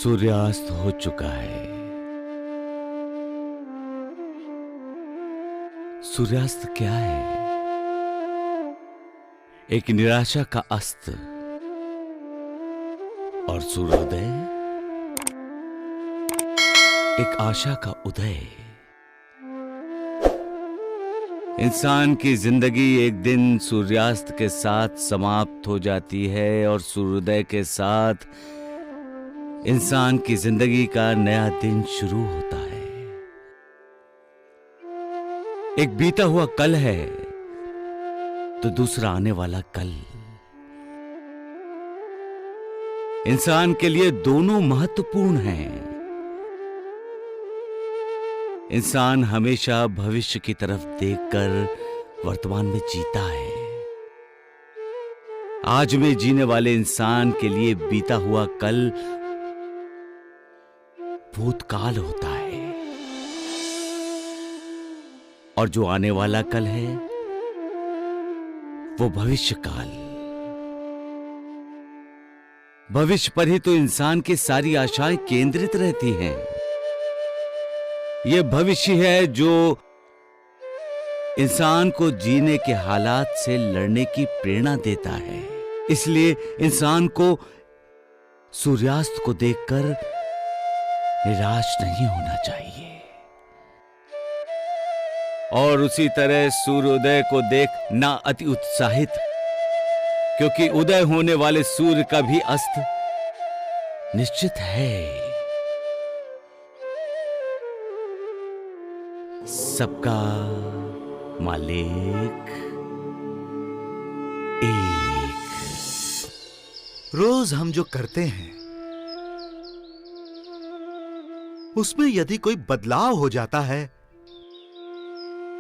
सूर्यास्त हो चुका है। सूर्यास्त क्या है? एक निराशा का अस्त। और सूर्योदय एक आशा का उदय। इंसान की जिंदगी एक दिन सूर्यास्त के साथ समाप्त हो जाती है और सूर्योदय के साथ इंसान की जिंदगी का नया दिन शुरू होता है। एक बीता हुआ कल है तो दूसरा आने वाला कल। इंसान के लिए दोनों महत्वपूर्ण हैं। इंसान हमेशा भविष्य की तरफ देखकर वर्तमान में जीता है। आज में जीने वाले इंसान के लिए बीता हुआ कल भूतकाल होता है और जो आने वाला कल है वो भविष्यकाल। भविष्य पर ही तो इंसान की सारी आशाएं केंद्रित रहती हैं। यह भविष्य है जो इंसान को जीने के हालात से लड़ने की प्रेरणा देता है। इसलिए इंसान को सूर्यास्त को देखकर निराश नहीं होना चाहिए और उसी तरह सूर्योदय को देख ना अति उत्साहित, क्योंकि उदय होने वाले सूर्य का भी अस्त निश्चित है। सबका मालिक एक। रोज हम जो करते हैं उसमें यदि कोई बदलाव हो जाता है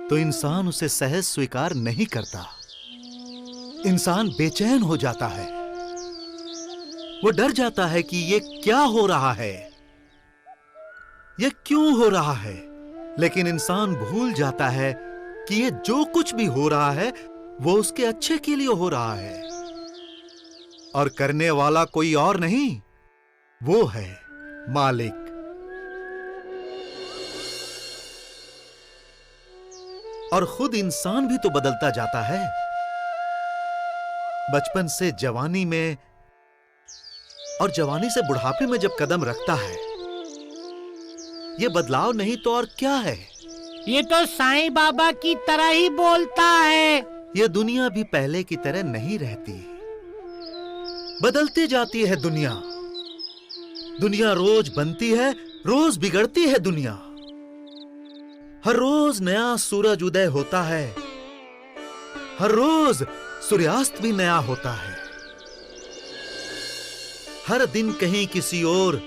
तो इंसान उसे सहज स्वीकार नहीं करता। इंसान बेचैन हो जाता है। वो डर जाता है कि ये क्या हो रहा है, ये क्यों हो रहा है। लेकिन इंसान भूल जाता है कि ये जो कुछ भी हो रहा है वो उसके अच्छे के लिए हो रहा है और करने वाला कोई और नहीं, वो है मालिक। और खुद इंसान भी तो बदलता जाता है। बचपन से जवानी में और जवानी से बुढ़ापे में जब कदम रखता है, यह बदलाव नहीं तो और क्या है। ये तो साईं बाबा की तरह ही बोलता है। यह दुनिया भी पहले की तरह नहीं रहती, बदलती जाती है दुनिया। दुनिया रोज बनती है, रोज बिगड़ती है दुनिया। हर रोज नया सूरज उदय होता है, हर रोज सूर्यास्त भी नया होता है। हर दिन कहीं किसी और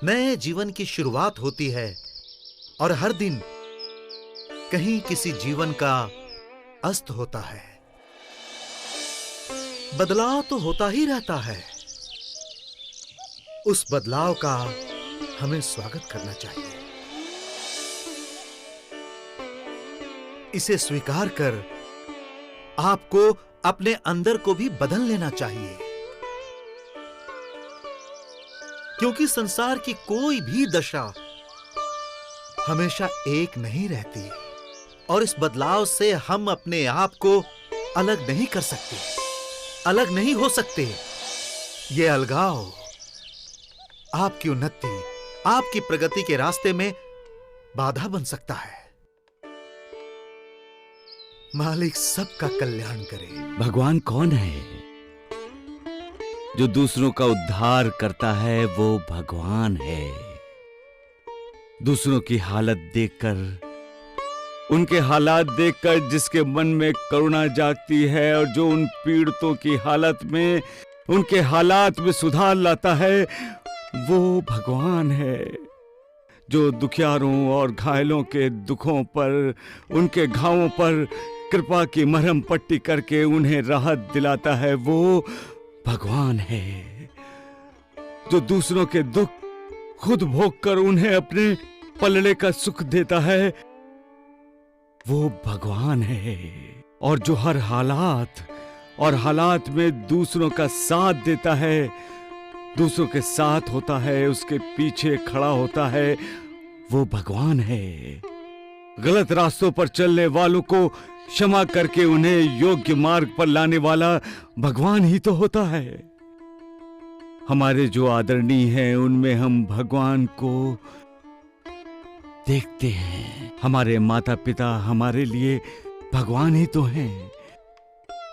नए जीवन की शुरुआत होती है और हर दिन कहीं किसी जीवन का अस्त होता है। बदलाव तो होता ही रहता है। उस बदलाव का हमें स्वागत करना चाहिए। इसे स्वीकार कर आपको अपने अंदर को भी बदल लेना चाहिए, क्योंकि संसार की कोई भी दशा हमेशा एक नहीं रहती और इस बदलाव से हम अपने आप को अलग नहीं कर सकते, अलग नहीं हो सकते। यह अलगाव आपकी उन्नति, आपकी प्रगति के रास्ते में बाधा बन सकता है। मालिक सबका कल्याण करे। भगवान कौन है? जो दूसरों का उद्धार करता है वो भगवान है। दूसरों की हालत देखकर, उनके हालात देखकर जिसके मन में करुणा जागती है और जो उन पीड़ितों की हालत में, उनके हालात में सुधार लाता है, वो भगवान है। जो दुखियारों और घायलों के दुखों पर, उनके घावों पर कृपा की मरहम पट्टी करके उन्हें राहत दिलाता है, वो भगवान है। जो दूसरों के दुख खुद भोग कर उन्हें अपने पलड़े का सुख देता है, वो भगवान है। और जो हर हालात में दूसरों का साथ देता है, दूसरों के साथ होता है, उसके पीछे खड़ा होता है, वो भगवान है। गलत रास्तों पर चलने वालों को क्षमा करके उन्हें योग्य मार्ग पर लाने वाला भगवान ही तो होता है। हमारे जो आदरणीय हैं उनमें हम भगवान को देखते हैं। हमारे माता पिता हमारे लिए भगवान ही तो हैं।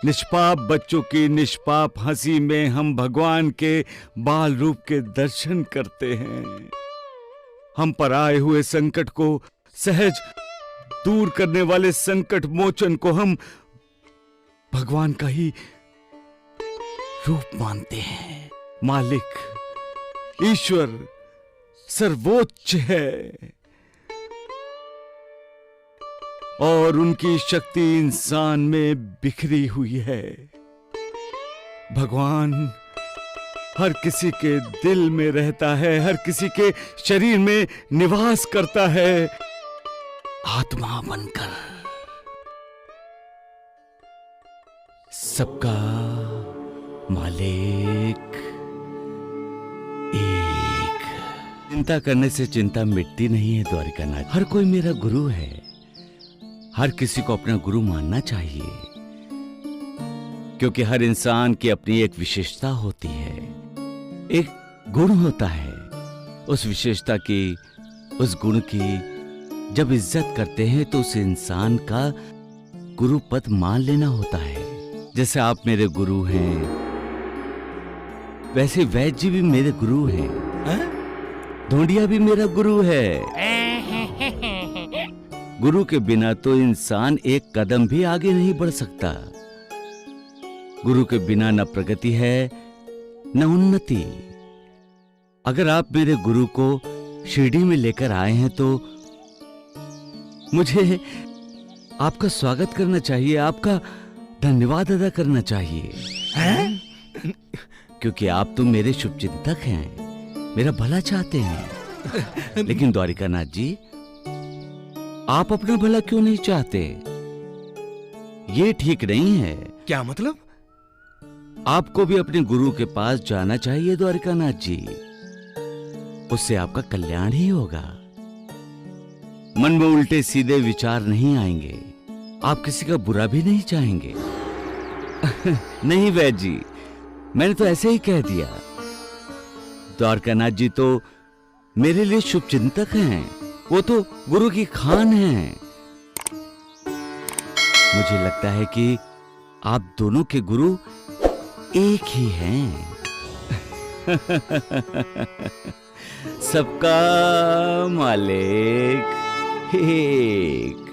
निष्पाप बच्चों की निष्पाप हंसी में हम भगवान के बाल रूप के दर्शन करते हैं। हम पर आए हुए संकट को सहज दूर करने वाले संकट मोचन को हम भगवान का ही रूप मानते हैं। मालिक, ईश्वर सर्वोच्च है और उनकी शक्ति इंसान में बिखरी हुई है। भगवान हर किसी के दिल में रहता है, हर किसी के शरीर में निवास करता है, आत्मा बनकर। सबका मालिक एक। चिंता करने से चिंता मिटती नहीं है द्वारिकानाथ। हर कोई मेरा गुरु है। हर किसी को अपना गुरु मानना चाहिए, क्योंकि हर इंसान की अपनी एक विशेषता होती है, एक गुण होता है। उस विशेषता की, उस गुण की जब इज्जत करते हैं तो उस इंसान का गुरु पद मान लेना होता है। जैसे आप मेरे गुरु हैं, वैसे वैद्य जी भी मेरे गुरु हैं। ढोंडिया भी मेरा गुरु है। गुरु के बिना तो इंसान एक कदम भी आगे नहीं बढ़ सकता। गुरु के बिना न प्रगति है न उन्नति। अगर आप मेरे गुरु को शिरडी में लेकर आए हैं तो मुझे आपका स्वागत करना चाहिए, आपका धन्यवाद अदा करना चाहिए। क्योंकि आप तो मेरे शुभचिंतक हैं, मेरा भला चाहते हैं। लेकिन द्वारिकानाथ जी, आप अपना भला क्यों नहीं चाहते? ये ठीक नहीं है। क्या मतलब? आपको भी अपने गुरु के पास जाना चाहिए द्वारिकानाथ जी। उससे आपका कल्याण ही होगा। मन में उल्टे सीधे विचार नहीं आएंगे। आप किसी का बुरा भी नहीं चाहेंगे। नहीं वैद्य जी, मैंने तो ऐसे ही कह दिया। द्वारकानाथ जी तो मेरे लिए शुभचिंतक हैं। वो तो गुरु की खान हैं। मुझे लगता है कि आप दोनों के गुरु एक ही हैं। सबका मालिक एक।